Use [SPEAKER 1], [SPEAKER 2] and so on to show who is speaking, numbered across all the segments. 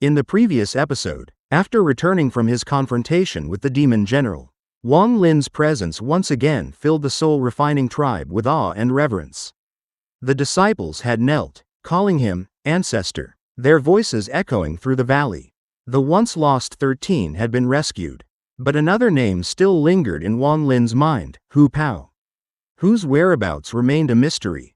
[SPEAKER 1] In the previous episode, after returning from his confrontation with the demon general, Wang Lin's presence once again filled the soul-refining tribe with awe and reverence. The disciples had knelt, calling him ancestor, their voices echoing through the valley. The once lost 13 had been rescued, but another name still lingered in Wang Lin's mind, Hu Pao, whose whereabouts remained a mystery.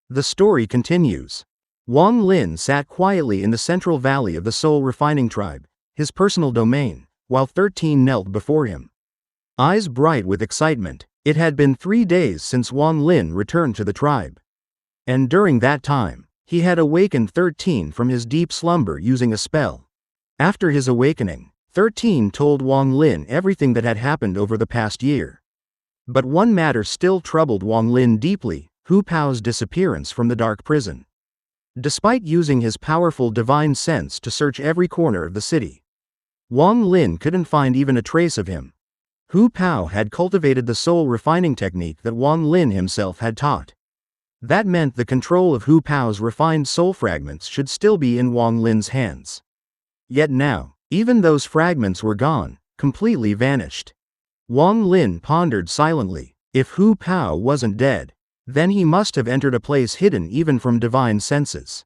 [SPEAKER 1] The story continues. Wang Lin sat quietly in the central valley of the soul-refining tribe, his personal domain, while 13 knelt before him. Eyes bright with excitement, it had been 3 days since Wang Lin returned to the tribe. And during that time, he had awakened 13 from his deep slumber using a spell. After his awakening, 13 told Wang Lin everything that had happened over the past year. But one matter still troubled Wang Lin deeply, Hu Pao's disappearance from the dark prison. Despite using his powerful divine sense to search every corner of the city, Wang Lin couldn't find even a trace of him. Hu Pao had cultivated the soul-refining technique that Wang Lin himself had taught. That meant the control of Hu Pao's refined soul fragments should still be in Wang Lin's hands. Yet now, even those fragments were gone, completely vanished. Wang Lin pondered silently. If Hu Pao wasn't dead, then he must have entered a place hidden even from divine senses.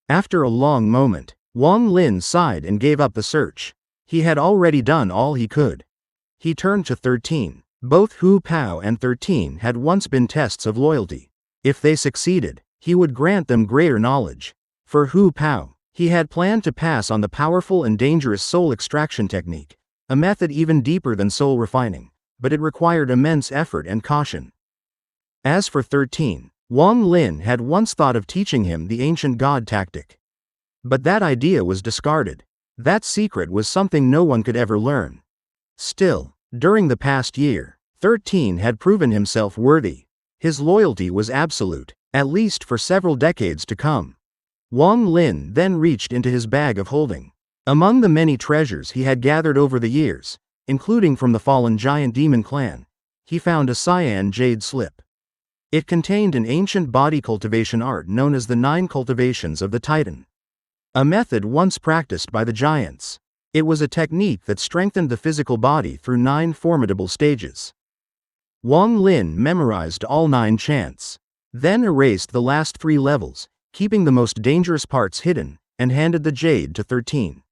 [SPEAKER 1] After a long moment, Wang Lin sighed and gave up the search. He had already done all he could. He turned to 13. Both Hu Pao and 13 had once been tests of loyalty. If they succeeded, he would grant them greater knowledge. For Hu Pao, he had planned to pass on the powerful and dangerous soul extraction technique, a method even deeper than soul refining, but it required immense effort and caution. As for 13, Wang Lin had once thought of teaching him the ancient god tactic. But that idea was discarded. That secret was something no one could ever learn. Still, during the past year, 13 had proven himself worthy. His loyalty was absolute, at least for several decades to come. Wang Lin then reached into his bag of holding. Among the many treasures he had gathered over the years, including from the fallen giant demon clan, he found a cyan jade slip. It contained an ancient body cultivation art known as the 9 cultivations of the Titan. A method once practiced by the giants. It was a technique that strengthened the physical body through 9 formidable stages. Wang Lin memorized all 9 chants, then erased the last 3 levels, keeping the most dangerous parts hidden, and handed the jade to 13.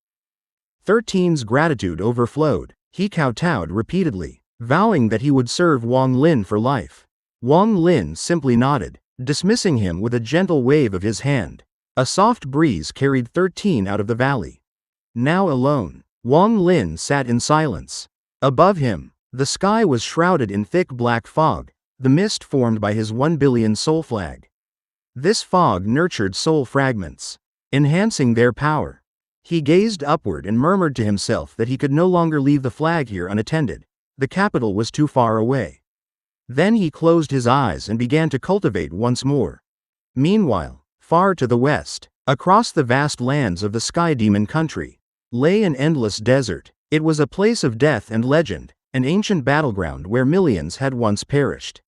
[SPEAKER 1] 13's gratitude overflowed. He kowtowed repeatedly, vowing that he would serve Wang Lin for life. Wang Lin simply nodded, dismissing him with a gentle wave of his hand. A soft breeze carried 13 out of the valley. Now alone, Wang Lin sat in silence. Above him, the sky was shrouded in thick black fog, the mist formed by his 1 billion soul flag. This fog nurtured soul fragments, enhancing their power. He gazed upward and murmured to himself that he could no longer leave the flag here unattended. The capital was too far away. Then he closed his eyes and began to cultivate once more. Meanwhile, far to the west, across the vast lands of the Sky Demon country, lay an endless desert. It was a place of death and legend, an ancient battleground where millions had once perished,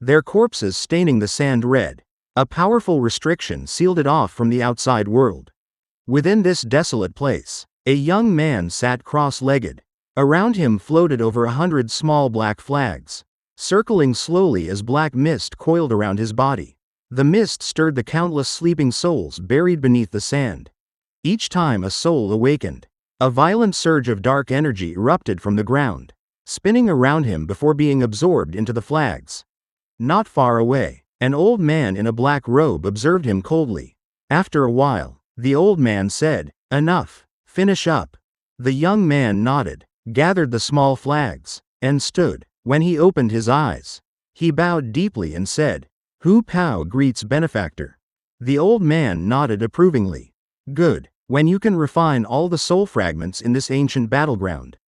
[SPEAKER 1] their corpses staining the sand red. A powerful restriction sealed it off from the outside world. Within this desolate place, a young man sat cross-legged. Around him floated over 100 small black flags, circling slowly as black mist coiled around his body. The mist stirred the countless sleeping souls buried beneath the sand. Each time a soul awakened, a violent surge of dark energy erupted from the ground, spinning around him before being absorbed into the flags. Not far away, an old man in a black robe observed him coldly. After a while, the old man said, "Enough, finish up." The young man nodded, gathered the small flags, and stood. When he opened his eyes, he bowed deeply and said, "Hu Pao greets benefactor." The old man nodded approvingly. "Good. When you can refine all the soul fragments in this ancient battleground,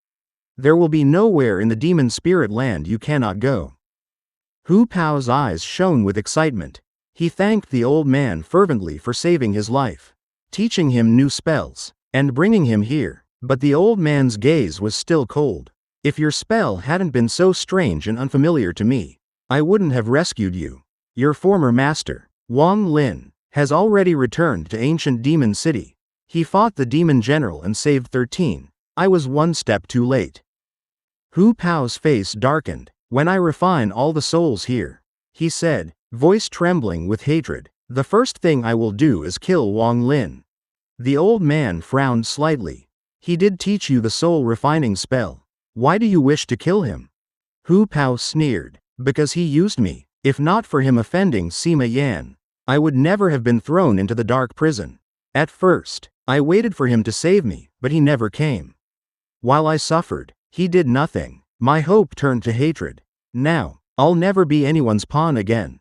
[SPEAKER 1] there will be nowhere in the demon spirit land you cannot go." Hu Pao's eyes shone with excitement. He thanked the old man fervently for saving his life, teaching him new spells, and bringing him here. But the old man's gaze was still cold. "If your spell hadn't been so strange and unfamiliar to me, I wouldn't have rescued you. Your former master, Wang Lin, has already returned to ancient Demon City. He fought the demon general and saved 13. I was one step too late. Hu Pao's face darkened. When I refine all the souls here, he said, voice trembling with hatred, the first thing I will do is kill Wang Lin. The old man frowned slightly. He did teach you the soul refining spell. Why do you wish to kill him? Hu Pao sneered. Because he used me. If not for him offending Sima Yan, I would never have been thrown into the dark prison. At first, I waited for him to save me, but he never came. While I suffered, he did nothing. My hope turned to hatred. Now, I'll never be anyone's pawn again.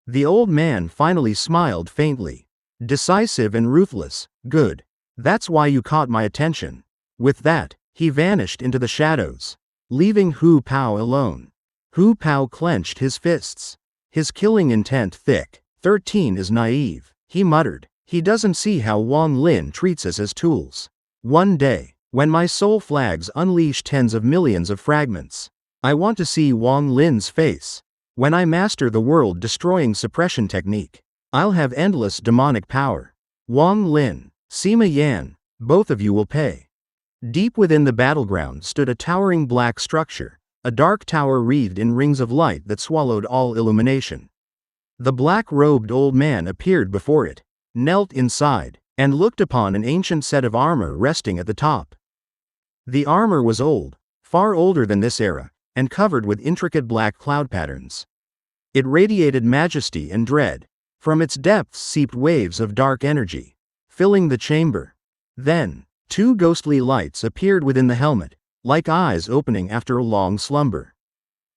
[SPEAKER 1] The old man finally smiled faintly. Decisive and ruthless, good. That's why you caught my attention. With that, he vanished into the shadows, leaving Hu Pao alone. Hu Pao clenched his fists, his killing intent thick. 13 is naive, he muttered. He doesn't see how Wang Lin treats us as tools. One day, when my soul flags unleash tens of millions of fragments, I want to see Wang Lin's face. When I master the world-destroying suppression technique, I'll have endless demonic power. Wang Lin, Sima Yan, both of you will pay. Deep within the battleground stood a towering black structure, a dark tower wreathed in rings of light that swallowed all illumination. The black-robed old man appeared before it, knelt inside, and looked upon an ancient set of armor resting at the top. The armor was old, far older than this era, and covered with intricate black cloud patterns. It radiated majesty and dread. From its depths seeped waves of dark energy, filling the chamber. Then, two ghostly lights appeared within the helmet, like eyes opening after a long slumber.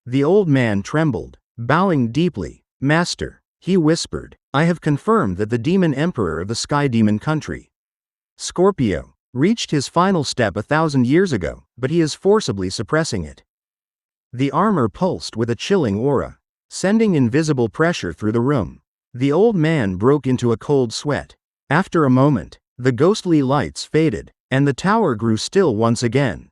[SPEAKER 1] The old man trembled, bowing deeply. Master, he whispered, I have confirmed that the demon emperor of the sky demon country, Scorpio, reached his final step 1,000 years ago, but he is forcibly suppressing it. The armor pulsed with a chilling aura, sending invisible pressure through the room. The old man broke into a cold sweat. After a moment, the ghostly lights faded, and the tower grew still once again.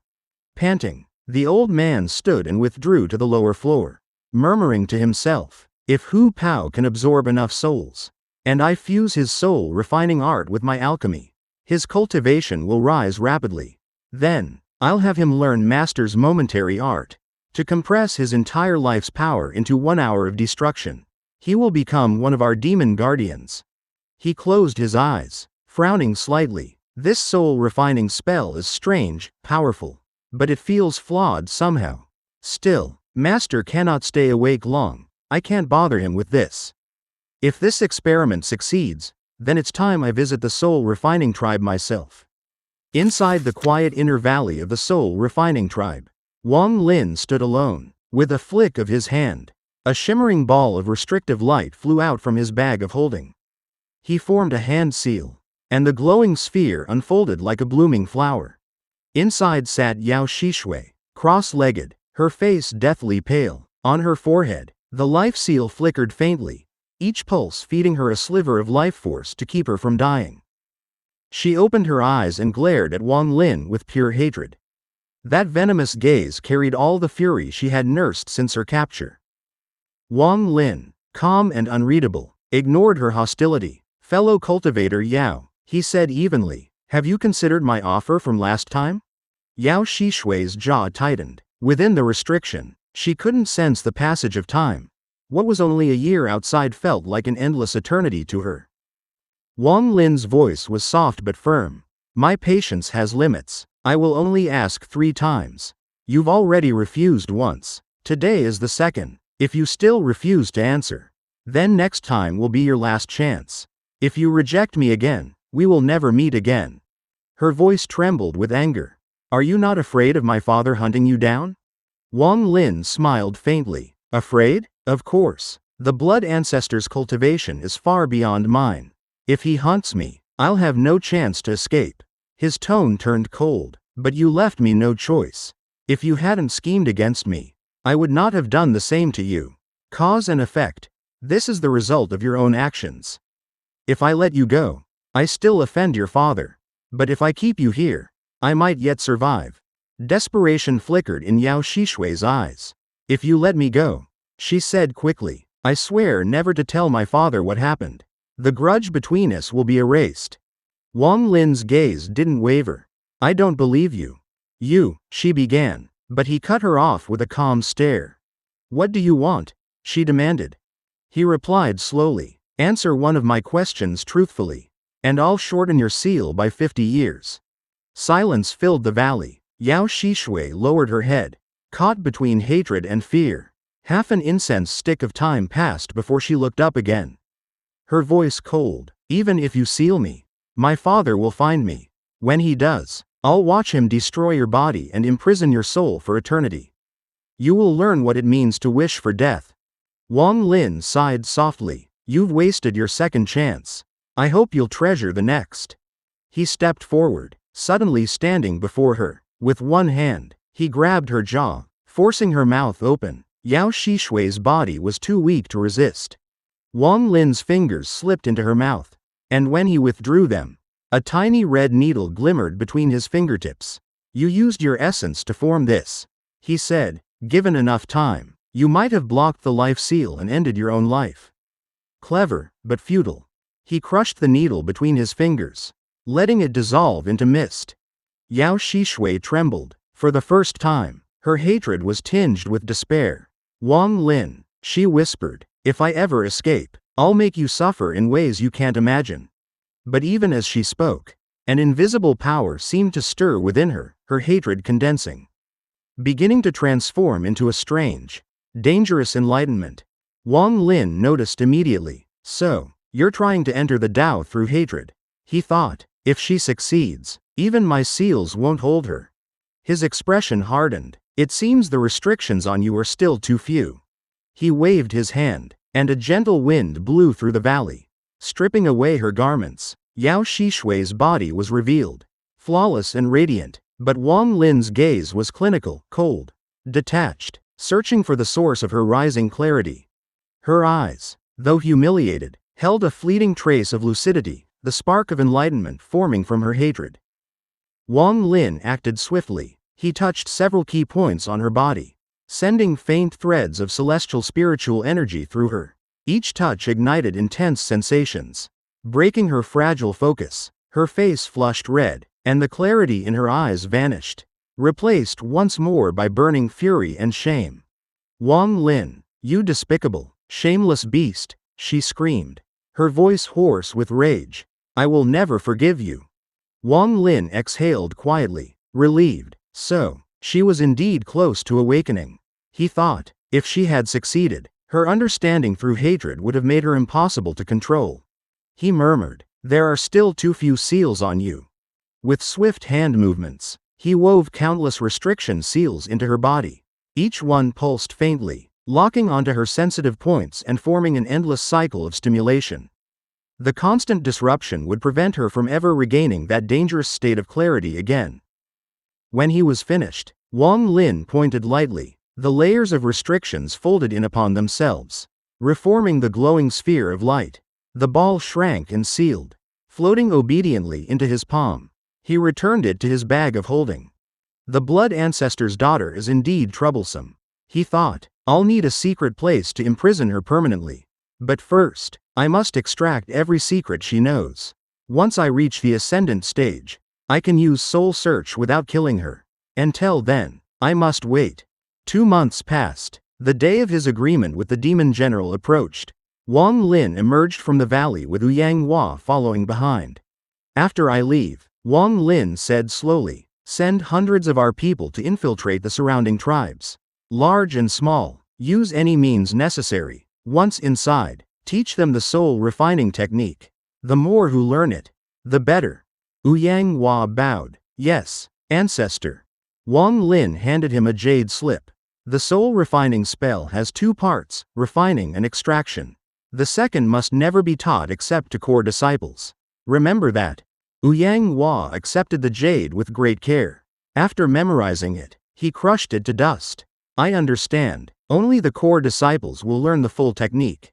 [SPEAKER 1] Panting, the old man stood and withdrew to the lower floor, murmuring to himself, if Hu Pao can absorb enough souls, and I fuse his soul refining art with my alchemy, his cultivation will rise rapidly. Then, I'll have him learn Master's momentary art, to compress his entire life's power into 1 hour of destruction. He will become one of our demon guardians. He closed his eyes, frowning slightly. This soul-refining spell is strange, powerful, but it feels flawed somehow. Still, Master cannot stay awake long. I can't bother him with this. If this experiment succeeds, then it's time I visit the soul-refining tribe myself. Inside the quiet inner valley of the soul-refining tribe, Wang Lin stood alone. With a flick of his hand, a shimmering ball of restrictive light flew out from his bag of holding. He formed a hand seal, and the glowing sphere unfolded like a blooming flower. Inside sat Xixue, cross-legged, her face deathly pale. On her forehead, the life seal flickered faintly, each pulse feeding her a sliver of life force to keep her from dying. She opened her eyes and glared at Wang Lin with pure hatred. That venomous gaze carried all the fury she had nursed since her capture. Wang Lin, calm and unreadable, ignored her hostility. Fellow cultivator Yao, he said evenly, have you considered my offer from last time? Yao Xixue's jaw tightened. Within the restriction, she couldn't sense the passage of time. What was only a year outside felt like an endless eternity to her. Wang Lin's voice was soft but firm. My patience has limits. I will only ask 3 times. You've already refused once. Today is the second. If you still refuse to answer, then next time will be your last chance. If you reject me again, we will never meet again. Her voice trembled with anger. Are you not afraid of my father hunting you down? Wang Lin smiled faintly. Afraid? Of course. The blood ancestor's cultivation is far beyond mine. If he hunts me, I'll have no chance to escape. His tone turned cold. But you left me no choice. If you hadn't schemed against me, I would not have done the same to you. Cause and effect. This is the result of your own actions. If I let you go, I still offend your father. But if I keep you here, I might yet survive. Desperation flickered in Yao Xixue's eyes. If you let me go, she said quickly, I swear never to tell my father what happened. The grudge between us will be erased. Wang Lin's gaze didn't waver. I don't believe you. She began, but he cut her off with a calm stare. What do you want? She demanded. He replied slowly, answer one of my questions truthfully, and I'll shorten your seal by 50 years. Silence filled the valley. Xixue lowered her head, caught between hatred and fear. Half an incense stick of time passed before she looked up again. Her voice cold. Even if you seal me, my father will find me. When he does, I'll watch him destroy your body and imprison your soul for eternity. You will learn what it means to wish for death. Wang Lin sighed softly. You've wasted your second chance. I hope you'll treasure the next. He stepped forward, suddenly standing before her. With one hand, he grabbed her jaw, forcing her mouth open. Xixue's body was too weak to resist. Wang Lin's fingers slipped into her mouth, and when he withdrew them, a tiny red needle glimmered between his fingertips. You used your essence to form this, he said. Given enough time, you might have blocked the life seal and ended your own life. Clever, but futile. He crushed the needle between his fingers, letting it dissolve into mist. Xixue trembled. For the first time, her hatred was tinged with despair. Wang Lin, she whispered, if I ever escape, I'll make you suffer in ways you can't imagine. But even as she spoke, an invisible power seemed to stir within her, her hatred condensing, beginning to transform into a strange, dangerous enlightenment. Wang Lin noticed immediately. So, you're trying to enter the Tao through hatred, he thought. If she succeeds, even my seals won't hold her. His expression hardened. It seems the restrictions on you are still too few. He waved his hand, and a gentle wind blew through the valley, stripping away her garments. Xixue's body was revealed, flawless and radiant, but Wang Lin's gaze was clinical, cold, detached, searching for the source of her rising clarity. Her eyes, though humiliated, held a fleeting trace of lucidity, the spark of enlightenment forming from her hatred. Wang Lin acted swiftly. He touched several key points on her body, sending faint threads of celestial spiritual energy through her. Each touch ignited intense sensations, breaking her fragile focus. Her face flushed red, and the clarity in her eyes vanished, replaced once more by burning fury and shame. Wang Lin, you despicable, shameless beast, she screamed, her voice hoarse with rage. I will never forgive you. Wang Lin exhaled quietly, relieved. So, she was indeed close to awakening. He thought, if she had succeeded, her understanding through hatred would have made her impossible to control. He murmured, there are still too few seals on you. With swift hand movements, he wove countless restriction seals into her body. Each one pulsed faintly, locking onto her sensitive points and forming an endless cycle of stimulation. The constant disruption would prevent her from ever regaining that dangerous state of clarity again. When he was finished, Wang Lin pointed lightly. The layers of restrictions folded in upon themselves, reforming the glowing sphere of light. The ball shrank and sealed, floating obediently into his palm. He returned it to his bag of holding. The blood ancestor's daughter is indeed troublesome, he thought. I'll need a secret place to imprison her permanently. But first, I must extract every secret she knows. Once I reach the ascendant stage, I can use soul search without killing her. Until then, I must wait. 2 months passed. The day of his agreement with the demon general approached. Wang Lin emerged from the valley with Yang Hua following behind. After I leave, Wang Lin said slowly, send hundreds of our people to infiltrate the surrounding tribes. Large and small, use any means necessary. Once inside, teach them the soul refining technique. The more who learn it, the better. Yang Hua bowed. Yes, ancestor. Wang Lin handed him a jade slip. The soul refining spell has 2 parts, refining and extraction. The second must never be taught except to core disciples. Remember that. Yang Hua accepted the jade with great care. After memorizing it, he crushed it to dust. I understand. Only the core disciples will learn the full technique.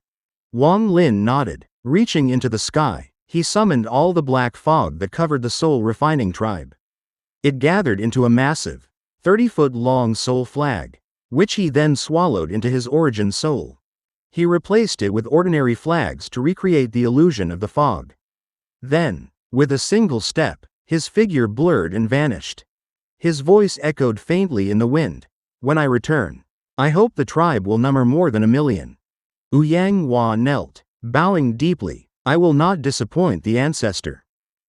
[SPEAKER 1] Wang Lin nodded. Reaching into the sky, he summoned all the black fog that covered the soul refining tribe. It gathered into a massive, 30-foot-long soul flag, which he then swallowed into his origin soul. He replaced it with ordinary flags to recreate the illusion of the fog. Then, With a single step, his figure blurred and vanished. His voice echoed faintly in the wind. When I return, I hope the tribe will number more than 1,000,000. Yang Hua knelt, bowing deeply. I will not disappoint the ancestor.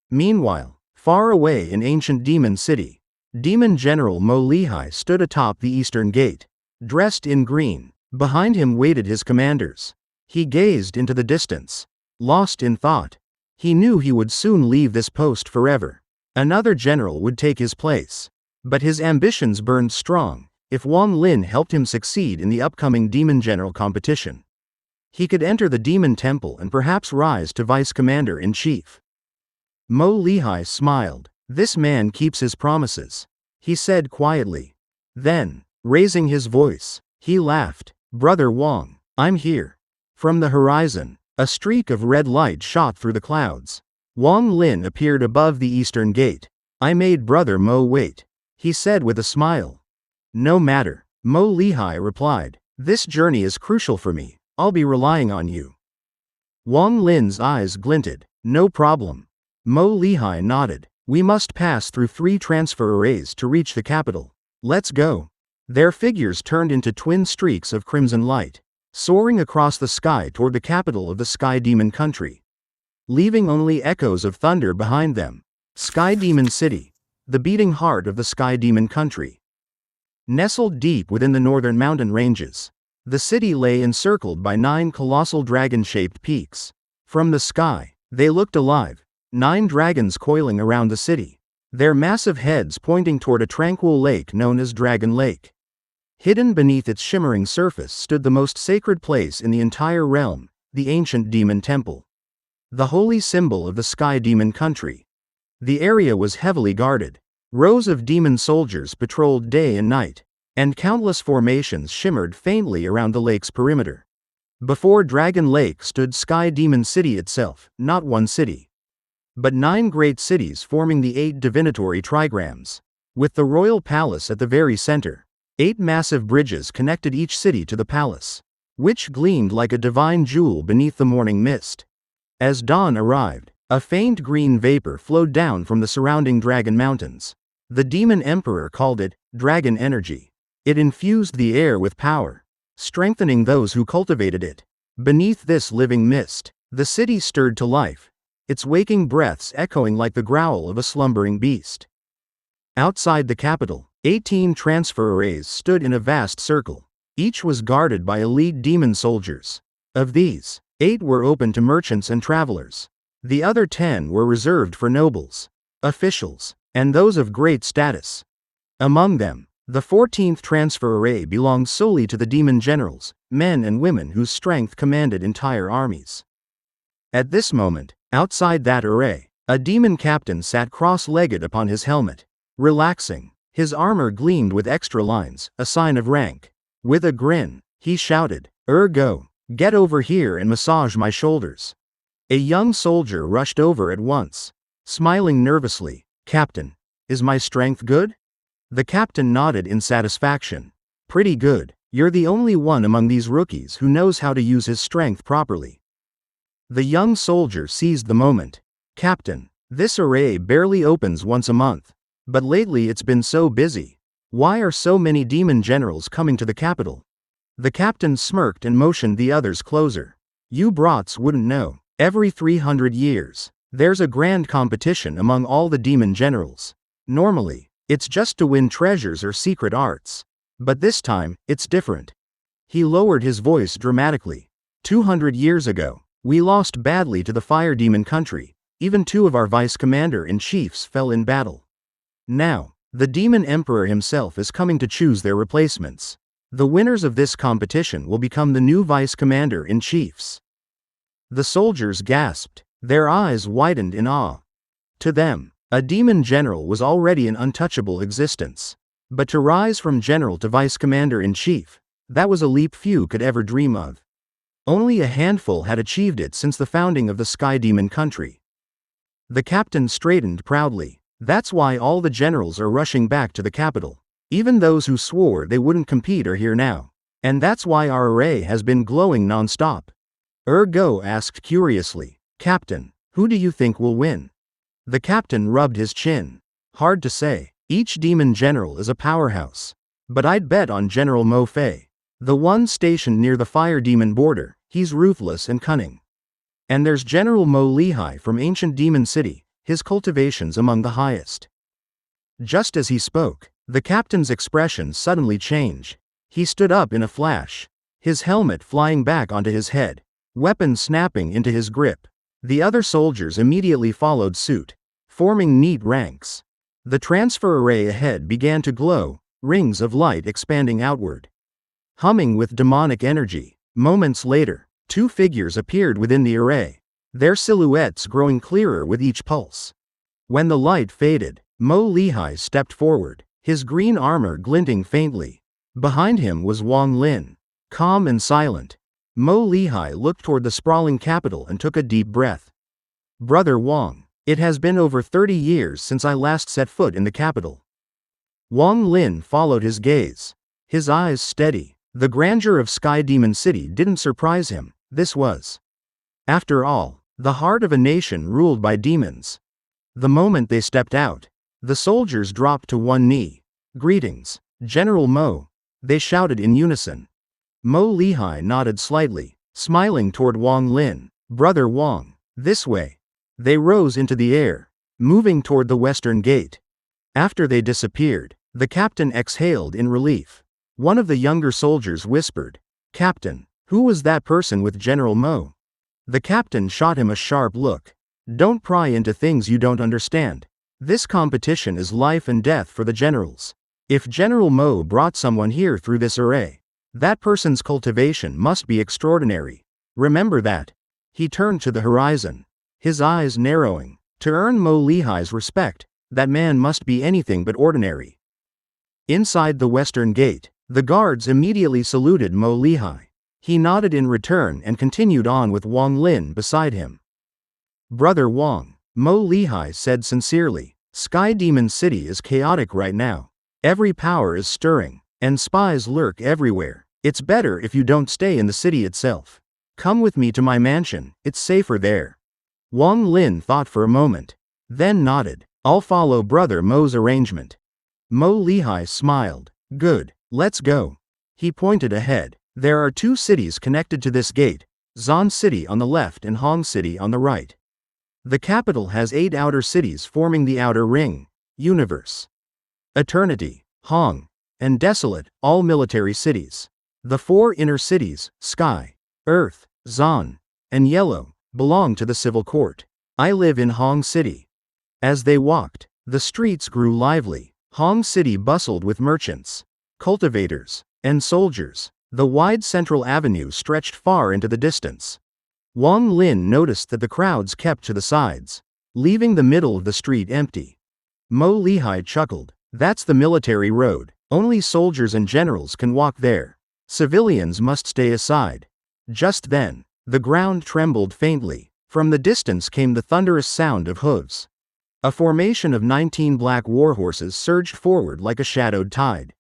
[SPEAKER 1] Meanwhile, far away in ancient demon city, Demon General Mo Lihai stood atop the eastern gate, dressed in green. Behind him waited his commanders. He gazed into the distance, lost in thought. He knew he would soon leave this post forever. Another general would take his place. But his ambitions burned strong. If Wang Lin helped him succeed in the upcoming Demon General competition, he could enter the Demon Temple and perhaps rise to Vice Commander-in-Chief. Mo Lihai smiled. This man keeps his promises, he said quietly. Then, raising his voice, he laughed. Brother Wang, I'm here. From the horizon, a streak of red light shot through the clouds. Wang Lin appeared above the eastern gate. I made Brother Mo wait, he said with a smile. No matter, Mo Lihai replied. This journey is crucial for me. I'll be relying on you. Wang Lin's eyes glinted. No problem. Mo Lihai nodded. We must pass through 3 transfer arrays to reach the capital. Let's go. Their figures turned into twin streaks of crimson light, soaring across the sky toward the capital of the Sky Demon country, leaving only echoes of thunder behind them. Sky Demon City, the beating heart of the Sky Demon country. Nestled deep within the northern mountain ranges, the city lay encircled by 9 colossal dragon-shaped peaks. From the sky, they looked alive, 9 dragons coiling around the city, their massive heads pointing toward a tranquil lake known as Dragon Lake. Hidden beneath its shimmering surface stood the most sacred place in the entire realm, the ancient Demon Temple, the holy symbol of the Sky Demon country. The area was heavily guarded. Rows of demon soldiers patrolled day and night, and countless formations shimmered faintly around the lake's perimeter. Before Dragon Lake stood Sky Demon City itself, not one city, but 9 great cities forming the 8 divinatory trigrams. With the royal palace at the very center, 8 massive bridges connected each city to the palace, which gleamed like a divine jewel beneath the morning mist. As dawn arrived, a faint green vapor flowed down from the surrounding dragon mountains. The demon emperor called it dragon energy. It infused the air with power, strengthening those who cultivated it. Beneath this living mist, the city stirred to life, its waking breaths echoing like the growl of a slumbering beast. Outside the capital, 18 transfer arrays stood in a vast circle. Each was guarded by elite demon soldiers. Of these, 8 were open to merchants and travelers. The other 10 were reserved for nobles, officials, and those of great status. Among them, the 14th transfer array belonged solely to the demon generals, men and women whose strength commanded entire armies. At this moment, outside that array, a demon captain sat cross-legged upon his helmet, relaxing. His armor gleamed with extra lines, a sign of rank. With a grin, he shouted, "Go, get over here and massage my shoulders." A young soldier rushed over at once, smiling nervously. "Captain, is my strength good?" The captain nodded in satisfaction. "Pretty good. You're the only one among these rookies who knows how to use his strength properly." The young soldier seized the moment. "Captain, this array barely opens once a month. But lately it's been so busy. Why are so many demon generals coming to the capital?" The captain smirked and motioned the others closer. "You brats wouldn't know. Every 300 years, there's a grand competition among all the demon generals. Normally, it's just to win treasures or secret arts. But this time, it's different." He lowered his voice dramatically. 200 years ago, we lost badly to the fire demon country. Even 2 of our vice commander-in-chiefs fell in battle. Now, the demon emperor himself is coming to choose their replacements. The winners of this competition will become the new vice commander-in-chiefs. The soldiers gasped, their eyes widened in awe. To them, a demon general was already an untouchable existence. But to rise from general to vice commander-in-chief, that was a leap few could ever dream of. Only a handful had achieved it since the founding of the Sky Demon country. The captain straightened proudly. "That's why all the generals are rushing back to the capital. Even those who swore they wouldn't compete are here now. And that's why our array has been glowing non-stop." Go asked curiously, "Captain, who do you think will win?" The captain rubbed his chin. Hard to say. Each demon general is a powerhouse. But I'd bet on General Mo Fei. The one stationed near the fire demon border, he's ruthless and cunning. And there's General Mo Lihai from ancient demon city, his cultivation's among the highest. Just as he spoke, the captain's expression suddenly changed. He stood up in a flash, his helmet flying back onto his head, weapon snapping into his grip. The other soldiers immediately followed suit, forming neat ranks. The transfer array ahead began to glow, rings of light expanding outward. Humming with demonic energy, moments later, 2 figures appeared within the array, their silhouettes growing clearer with each pulse. When the light faded, Mo Lihai stepped forward, his green armor glinting faintly. Behind him was Wang Lin, calm and silent. Mo Lihai looked toward the sprawling capital and took a deep breath. Brother Wang, it has been over 30 years since I last set foot in the capital. Wang Lin followed his gaze, his eyes steady. The grandeur of Sky Demon City didn't surprise him. This was, after all, the heart of a nation ruled by demons. The moment they stepped out, the soldiers dropped to one knee. Greetings, General Mo, they shouted in unison. Mo Lihai nodded slightly, smiling toward Wang Lin. Brother Wang, this way. They rose into the air, moving toward the western gate. After they disappeared, the captain exhaled in relief. One of the younger soldiers whispered, "Captain, who was that person with General Mo?" The captain shot him a sharp look. Don't pry into things you don't understand. This competition is life and death for the generals. If General Mo brought someone here through this array, that person's cultivation must be extraordinary. Remember that. He turned to the horizon, his eyes narrowing. To earn Mo Lihai's respect, that man must be anything but ordinary. Inside the western gate, the guards immediately saluted Mo Lihai. He nodded in return and continued on with Wang Lin beside him. Brother Wang, Mo Lihai said sincerely, Sky Demon City is chaotic right now. Every power is stirring, and spies lurk everywhere. It's better if you don't stay in the city itself. Come with me to my mansion, it's safer there. Wang Lin thought for a moment, then nodded. I'll follow Brother Mo's arrangement. Mo Lihai smiled. Good, let's go. He pointed ahead. There are 2 cities connected to this gate, Zan City on the left and Hong City on the right. The capital has 8 outer cities forming the outer ring, Universe, Eternity, Hong, and Desolate, all military cities. The 4 inner cities, Sky, Earth, Zan, and Yellow, belong to the civil court. I live in Hong City. As they walked, the streets grew lively. Hong City bustled with merchants, cultivators, and soldiers. The wide central avenue stretched far into the distance. Wang Lin noticed that the crowds kept to the sides, leaving the middle of the street empty. Mo Lihai chuckled. That's the military road. Only soldiers and generals can walk there. Civilians must stay aside. Just then, the ground trembled faintly. From the distance came the thunderous sound of hooves. A formation of 19 black warhorses surged forward like a shadowed tide.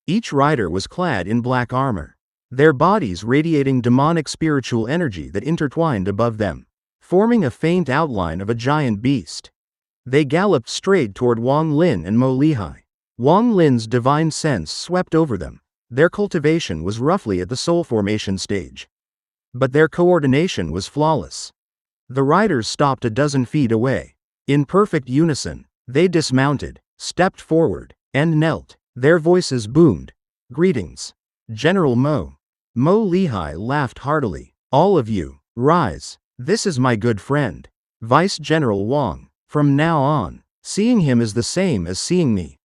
[SPEAKER 1] Each rider was clad in black armor, their bodies radiating demonic spiritual energy that intertwined above them, forming a faint outline of a giant beast. They galloped straight toward Wang Lin and Mo Lihai. Wang Lin's divine sense swept over them. Their cultivation was roughly at the soul formation stage, but their coordination was flawless. The riders stopped a dozen feet away. In perfect unison, they dismounted, stepped forward, and knelt. Their voices boomed. Greetings, General Mo. Mo Lihai laughed heartily. All of you, rise. This is my good friend, Vice General Wang. From now on, seeing him is the same as seeing me.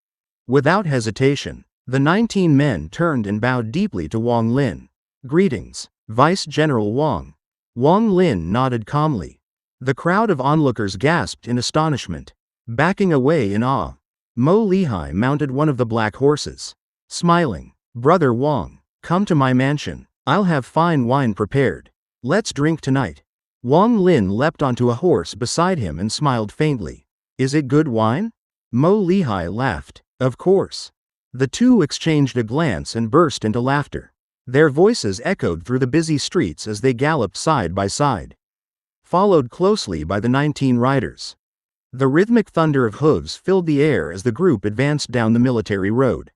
[SPEAKER 1] Without hesitation, the 19 men turned and bowed deeply to Wang Lin. Greetings, Vice General Wang. Wang Lin nodded calmly. The crowd of onlookers gasped in astonishment, backing away in awe. Mo Lihai mounted one of the black horses, smiling. Brother Wang, come to my mansion. I'll have fine wine prepared. Let's drink tonight. Wang Lin leapt onto a horse beside him and smiled faintly. Is it good wine? Mo Lihai laughed. Of course. The 2 exchanged a glance and burst into laughter. Their voices echoed through the busy streets as they galloped side by side, followed closely by the 19 riders. The rhythmic thunder of hooves filled the air as the group advanced down the military road.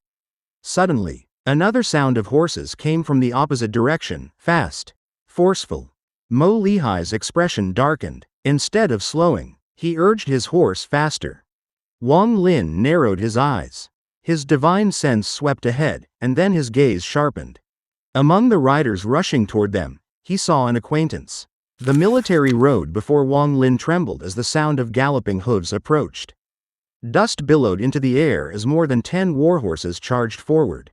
[SPEAKER 1] Suddenly, another sound of horses came from the opposite direction, fast, forceful. Mo Lihai's expression darkened. Instead of slowing, he urged his horse faster. Wang Lin narrowed his eyes. His divine sense swept ahead, and then his gaze sharpened. Among the riders rushing toward them, he saw an acquaintance. The military road before Wang Lin trembled as the sound of galloping hooves approached. Dust billowed into the air as more than 10 warhorses charged forward.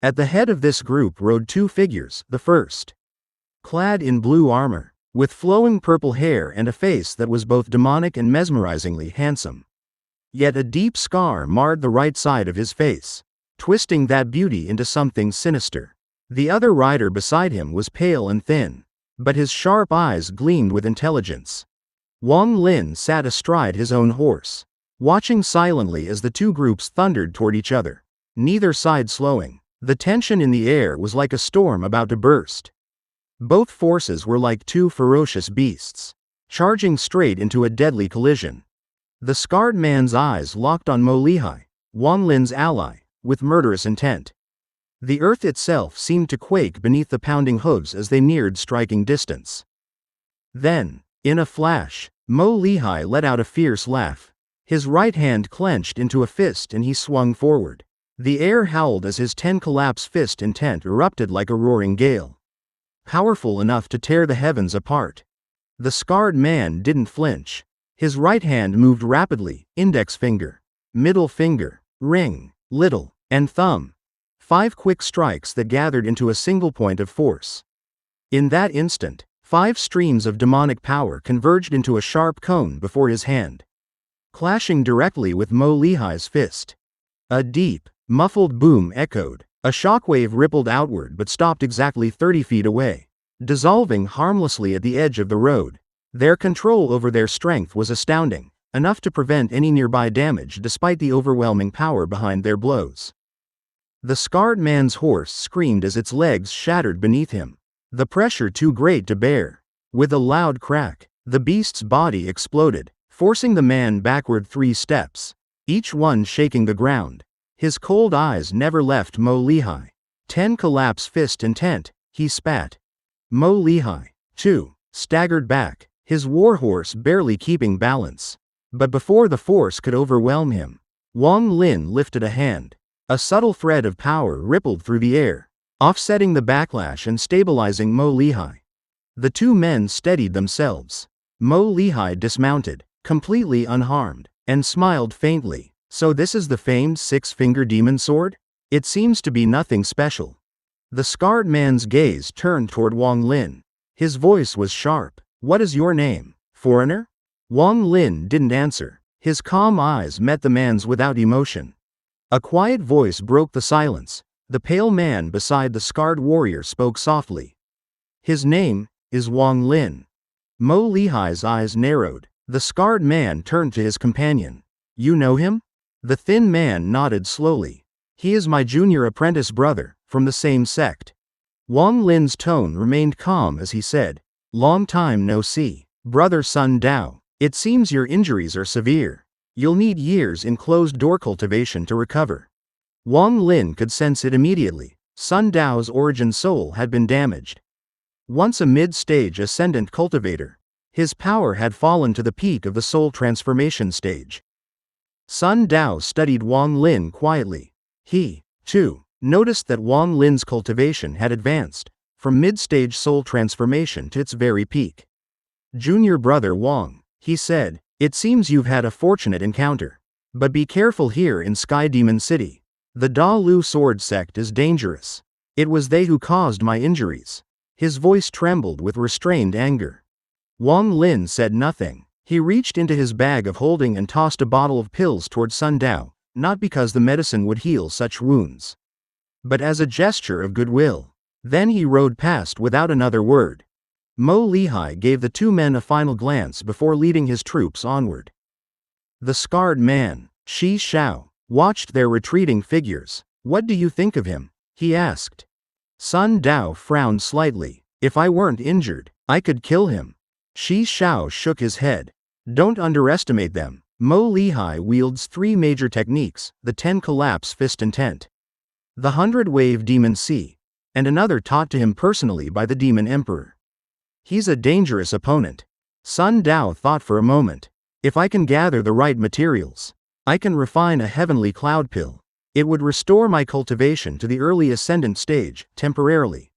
[SPEAKER 1] At the head of this group rode 2 figures, the first, clad in blue armor, with flowing purple hair and a face that was both demonic and mesmerizingly handsome. Yet a deep scar marred the right side of his face, twisting that beauty into something sinister. The other rider beside him was pale and thin, but his sharp eyes gleamed with intelligence. Wang Lin sat astride his own horse, watching silently as the 2 groups thundered toward each other, neither side slowing. The tension in the air was like a storm about to burst. Both forces were like 2 ferocious beasts, charging straight into a deadly collision. The scarred man's eyes locked on Mo Lihai, Wang Lin's ally, with murderous intent. The earth itself seemed to quake beneath the pounding hooves as they neared striking distance. Then, in a flash, Mo Lihai let out a fierce laugh. His right hand clenched into a fist and he swung forward. The air howled as his 10-collapse fist intent erupted like a roaring gale, powerful enough to tear the heavens apart. The scarred man didn't flinch. His right hand moved rapidly, index finger, middle finger, ring, little, and thumb. 5 quick strikes that gathered into a single point of force. In that instant, 5 streams of demonic power converged into a sharp cone before his hand, clashing directly with Mo Lihai's fist. A deep, muffled boom echoed. A shockwave rippled outward but stopped exactly 30 feet away, dissolving harmlessly at the edge of the road. Their control over their strength was astounding, enough to prevent any nearby damage despite the overwhelming power behind their blows. The scarred man's horse screamed as its legs shattered beneath him, the pressure too great to bear. With a loud crack, the beast's body exploded, forcing the man backward 3 steps, each one shaking the ground. His cold eyes never left Mo Lihai. 10 collapse fist intent, he spat. Mo Lihai, too, staggered back, his warhorse barely keeping balance. But before the force could overwhelm him, Wang Lin lifted a hand. A subtle thread of power rippled through the air, offsetting the backlash and stabilizing Mo Lihai. The 2 men steadied themselves. Mo Lihai dismounted, completely unharmed, and smiled faintly. So this is the famed 6-finger demon sword? It seems to be nothing special. The scarred man's gaze turned toward Wang Lin. His voice was sharp. What is your name, foreigner? Wang Lin didn't answer. His calm eyes met the man's without emotion. A quiet voice broke the silence. The pale man beside the scarred warrior spoke softly. His name is Wang Lin. Mo Lihai's eyes narrowed. The scarred man turned to his companion. You know him? The thin man nodded slowly. He is my junior apprentice brother, from the same sect. Wang Lin's tone remained calm as he said, Long time no see. Brother Sun Dao, it seems your injuries are severe. You'll need years in closed-door cultivation to recover. Wang Lin could sense it immediately. Sun Dao's origin soul had been damaged. Once a mid-stage ascendant cultivator, his power had fallen to the peak of the soul transformation stage. Sun Dao studied Wang Lin quietly. He, too, noticed that Wang Lin's cultivation had advanced, from mid-stage soul transformation to its very peak. Junior brother Wang, he said, it seems you've had a fortunate encounter. But be careful here in Sky Demon City. The Da Lu sword sect is dangerous. It was they who caused my injuries. His voice trembled with restrained anger. Wang Lin said nothing. He reached into his bag of holding and tossed a bottle of pills toward Sun Dao, not because the medicine would heal such wounds, but as a gesture of goodwill. Then he rode past without another word. Mo Lihai gave the 2 men a final glance before leading his troops onward. The scarred man, Xixue, watched their retreating figures. What do you think of him? He asked. Sun Dao frowned slightly. If I weren't injured, I could kill him. Xixue shook his head. Don't underestimate them. Mo Lihai wields 3 major techniques, the 10 collapse fist intent, the 100-wave demon sea, and another taught to him personally by the Demon Emperor. He's a dangerous opponent. Sun Dao thought for a moment. If I can gather the right materials, I can refine a heavenly cloud pill. It would restore my cultivation to the early ascendant stage, temporarily.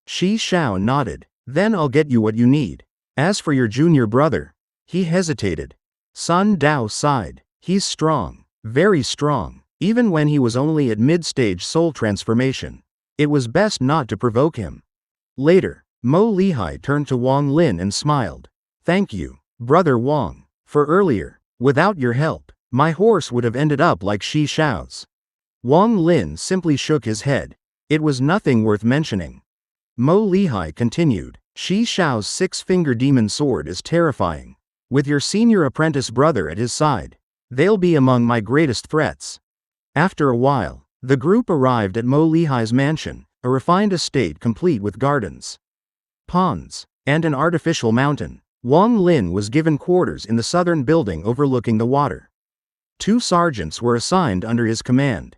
[SPEAKER 1] Xixue nodded. Then I'll get you what you need. As for your junior brother, he hesitated. Sun Dao sighed. He's strong, very strong. Even when he was only at mid-stage soul transformation, it was best not to provoke him. Later, Mo Lihai turned to Wang Lin and smiled. Thank you, Brother Wang, for earlier. Without your help, my horse would have ended up like Xixue's. Wang Lin simply shook his head. It was nothing worth mentioning. Mo Lihai continued. Xixue's 6-finger demon sword is terrifying. With your senior apprentice brother at his side, they'll be among my greatest threats. After a while, the group arrived at Mo Lihai's mansion, a refined estate complete with gardens, ponds, and an artificial mountain. Wang Lin was given quarters in the southern building overlooking the water. 2 sergeants were assigned under his command.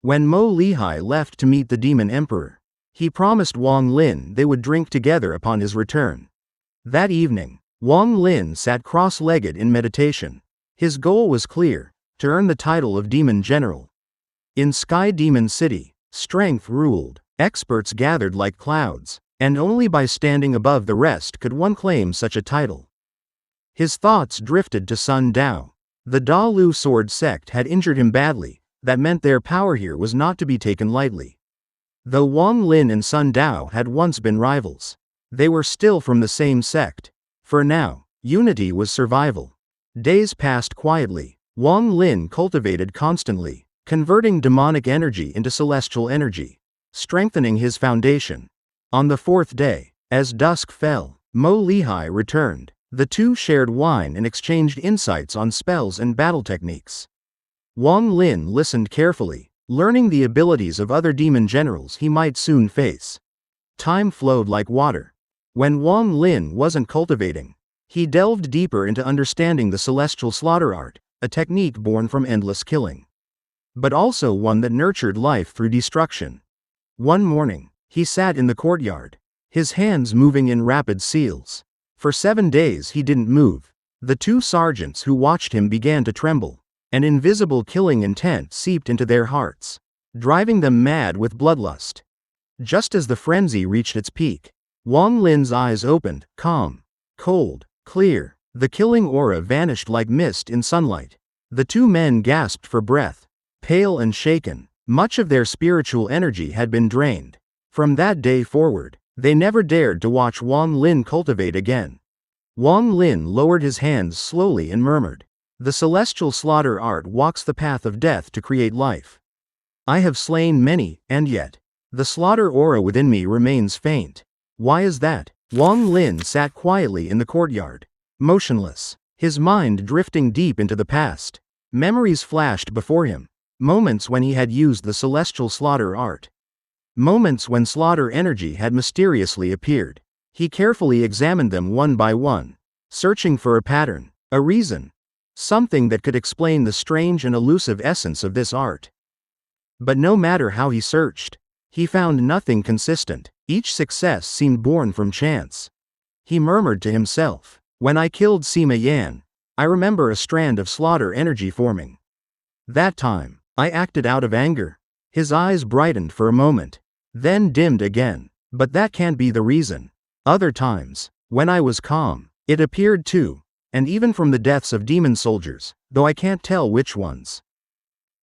[SPEAKER 1] When Mo Lihai left to meet the Demon Emperor, he promised Wang Lin they would drink together upon his return. That evening, Wang Lin sat cross-legged in meditation. His goal was clear: to earn the title of Demon General. In Sky Demon City, strength ruled. Experts gathered like clouds, and only by standing above the rest could one claim such a title. His thoughts drifted to Sun Dao. The Da Lu sword sect had injured him badly. That meant their power here was not to be taken lightly. Though Wang Lin and Sun Dao had once been rivals, they were still from the same sect. For now, unity was survival. Days passed quietly. Wang Lin cultivated constantly, converting demonic energy into celestial energy, strengthening his foundation. On the 4th day, as dusk fell, Mo Lihai returned. The two shared wine and exchanged insights on spells and battle techniques. Wang Lin listened carefully, learning the abilities of other demon generals he might soon face. Time flowed like water. When Wang Lin wasn't cultivating, he delved deeper into understanding the celestial slaughter art, a technique born from endless killing, but also one that nurtured life through destruction. One morning, he sat in the courtyard, his hands moving in rapid seals. For 7 days he didn't move. The 2 sergeants who watched him began to tremble. An invisible killing intent seeped into their hearts, driving them mad with bloodlust. Just as the frenzy reached its peak, Wang Lin's eyes opened, calm, cold, clear. The killing aura vanished like mist in sunlight. The 2 men gasped for breath, pale and shaken. Much of their spiritual energy had been drained. From that day forward, they never dared to watch Wang Lin cultivate again. Wang Lin lowered his hands slowly and murmured, "The celestial slaughter art walks the path of death to create life. I have slain many, and yet, the slaughter aura within me remains faint. Why is that?" Wang Lin sat quietly in the courtyard, motionless, his mind drifting deep into the past. Memories flashed before him, moments when he had used the celestial slaughter art. Moments when slaughter energy had mysteriously appeared. He carefully examined them one by one, searching for a pattern, a reason, something that could explain the strange and elusive essence of this art. But no matter how he searched, he found nothing consistent. Each success seemed born from chance. He murmured to himself, "When I killed Sima Yan, I remember a strand of slaughter energy forming. That time, I acted out of anger." His eyes brightened for a moment, then dimmed again. "But that can't be the reason. Other times, when I was calm, it appeared too, and even from the deaths of demon soldiers, though I can't tell which ones."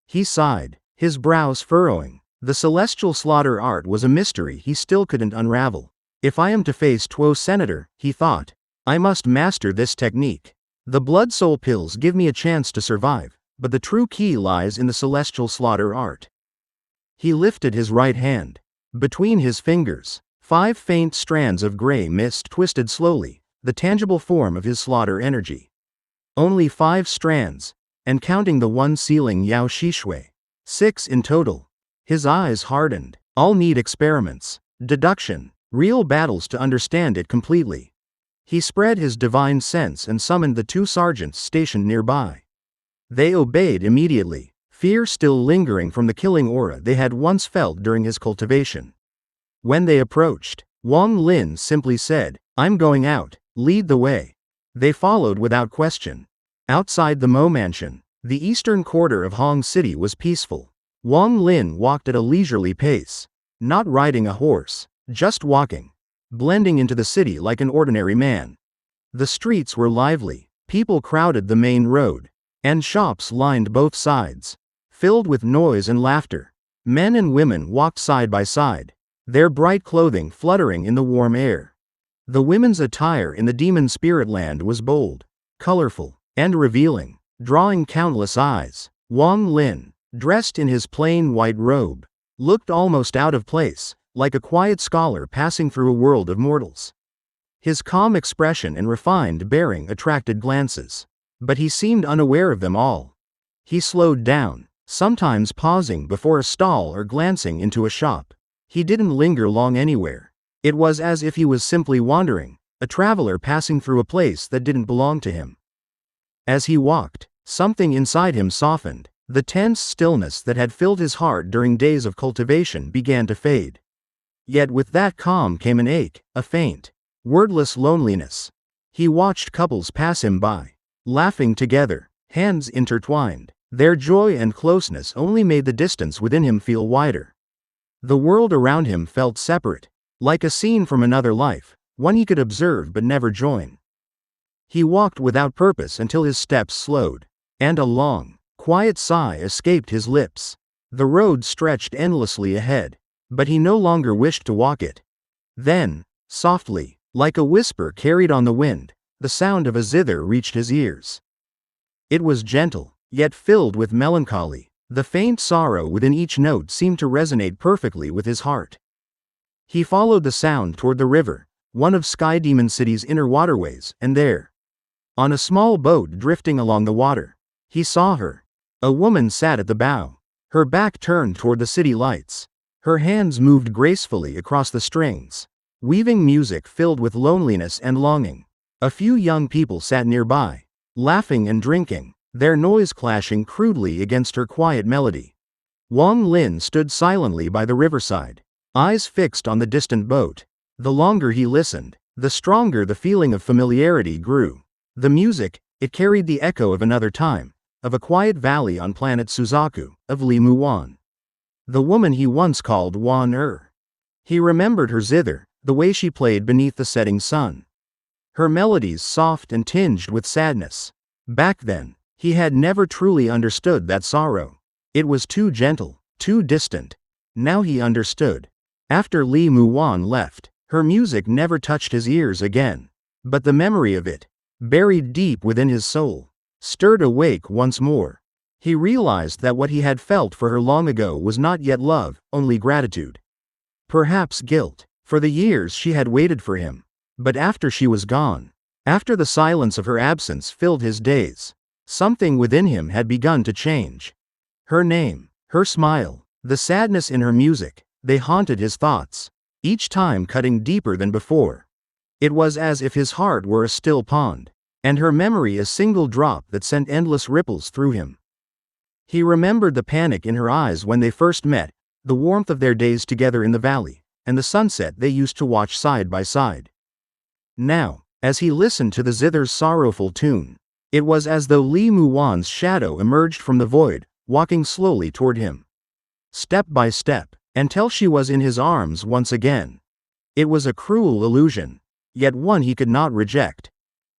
[SPEAKER 1] He sighed, his brows furrowing. The celestial slaughter art was a mystery he still couldn't unravel. "If I am to face Tuo Senator," he thought, "I must master this technique. The blood soul pills give me a chance to survive, but the true key lies in the celestial slaughter art." He lifted his right hand. Between his fingers, 5 faint strands of gray mist twisted slowly, the tangible form of his slaughter energy. Only 5 strands, and counting the one sealing Yao Xixue. 6 in total. His eyes hardened. I'll need experiments, deduction, real battles to understand it completely. He spread his divine sense and summoned the 2 sergeants stationed nearby. They obeyed immediately, fear still lingering from the killing aura they had once felt during his cultivation. When they approached, Wang Lin simply said, "I'm going out, lead the way." They followed without question. Outside the Mo Mansion, the eastern quarter of Hong City was peaceful. Wang Lin walked at a leisurely pace, not riding a horse, just walking, blending into the city like an ordinary man. The streets were lively, people crowded the main road, and shops lined both sides, filled with noise and laughter. Men and women walked side by side, their bright clothing fluttering in the warm air. The women's attire in the demon spirit land was bold, colorful, and revealing, drawing countless eyes. Wang Lin, dressed in his plain white robe, looked almost out of place, like a quiet scholar passing through a world of mortals. His calm expression and refined bearing attracted glances, but he seemed unaware of them all. He slowed down, sometimes pausing before a stall or glancing into a shop. He didn't linger long anywhere. It was as if he was simply wandering, a traveler passing through a place that didn't belong to him. As he walked, something inside him softened. The tense stillness that had filled his heart during days of cultivation began to fade. Yet with that calm came an ache, a faint, wordless loneliness. He watched couples pass him by, laughing together, hands intertwined. Their joy and closeness only made the distance within him feel wider. The world around him felt separate, like a scene from another life, one he could observe but never join. He walked without purpose until his steps slowed, and a long, quiet sigh escaped his lips. The road stretched endlessly ahead, but he no longer wished to walk it. Then, softly, like a whisper carried on the wind, the sound of a zither reached his ears. It was gentle, yet filled with melancholy. The faint sorrow within each note seemed to resonate perfectly with his heart. He followed the sound toward the river, one of Sky Demon City's inner waterways, and there, on a small boat drifting along the water, he saw her. A woman sat at the bow, her back turned toward the city lights. Her hands moved gracefully across the strings, weaving music filled with loneliness and longing. A few young people sat nearby, laughing and drinking, their noise clashing crudely against her quiet melody. Wang Lin stood silently by the riverside, eyes fixed on the distant boat. The longer he listened, the stronger the feeling of familiarity grew. The music, it carried the echo of another time, of a quiet valley on planet Suzaku, of Li Muwan. The woman he once called Wan. He remembered her zither, the way she played beneath the setting sun. Her melodies soft and tinged with sadness. Back then, he had never truly understood that sorrow. It was too gentle, too distant. Now he understood. After Li Muwan left, her music never touched his ears again. But the memory of it, buried deep within his soul, stirred awake once more. He realized that what he had felt for her long ago was not yet love, only gratitude. Perhaps guilt, for the years she had waited for him. But after she was gone, after the silence of her absence filled his days, something within him had begun to change. Her name, her smile, the sadness in her music, they haunted his thoughts, each time cutting deeper than before. It was as if his heart were a still pond, and her memory a single drop that sent endless ripples through him. He remembered the panic in her eyes when they first met, the warmth of their days together in the valley, and the sunset they used to watch side by side. Now, as he listened to the zither's sorrowful tune, it was as though Li Muwan's shadow emerged from the void, walking slowly toward him. Step by step, until she was in his arms once again. It was a cruel illusion, yet one he could not reject.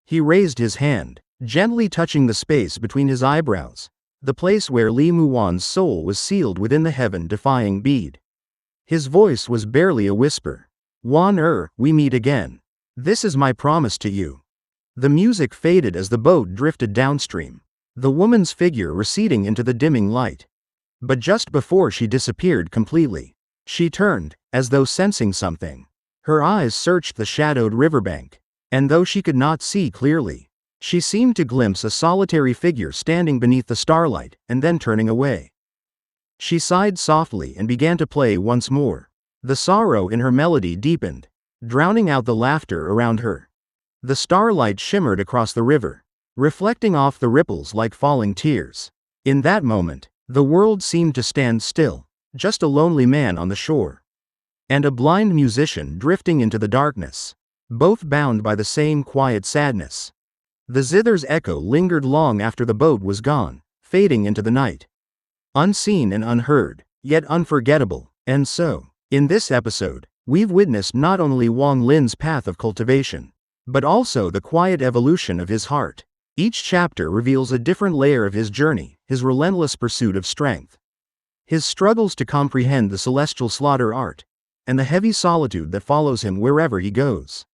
[SPEAKER 1] He raised his hand, gently touching the space between his eyebrows, the place where Li Muwan's soul was sealed within the heaven-defying bead. His voice was barely a whisper. Wan, we meet again. This is my promise to you. The music faded as the boat drifted downstream, the woman's figure receding into the dimming light. But just before she disappeared completely, she turned, as though sensing something. Her eyes searched the shadowed riverbank, and though she could not see clearly, she seemed to glimpse a solitary figure standing beneath the starlight, and then turning away. She sighed softly and began to play once more. The sorrow in her melody deepened, drowning out the laughter around her. The starlight shimmered across the river, reflecting off the ripples like falling tears. In that moment, the world seemed to stand still, just a lonely man on the shore, and a blind musician drifting into the darkness, both bound by the same quiet sadness. The zither's echo lingered long after the boat was gone, fading into the night. Unseen and unheard, yet unforgettable. And so, in this episode, we've witnessed not only Wang Lin's path of cultivation, but also the quiet evolution of his heart. Each chapter reveals a different layer of his journey, his relentless pursuit of strength, his struggles to comprehend the celestial slaughter art, and the heavy solitude that follows him wherever he goes.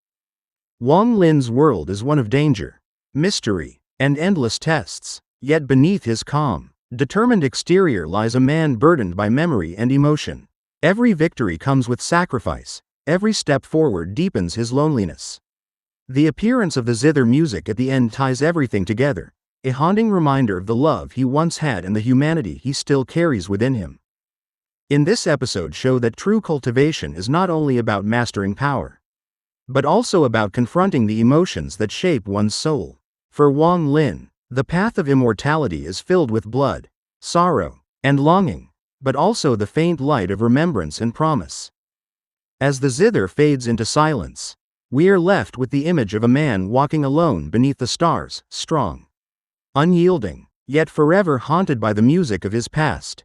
[SPEAKER 1] Wang Lin's world is one of danger, mystery, and endless tests, yet beneath his calm, determined exterior lies a man burdened by memory and emotion. Every victory comes with sacrifice, every step forward deepens his loneliness. The appearance of the zither music at the end ties everything together, a haunting reminder of the love he once had and the humanity he still carries within him. In this episode show that true cultivation is not only about mastering power, but also about confronting the emotions that shape one's soul. For Wang Lin, the path of immortality is filled with blood, sorrow, and longing, but also the faint light of remembrance and promise. As the zither fades into silence, we are left with the image of a man walking alone beneath the stars, strong, unyielding, yet forever haunted by the music of his past.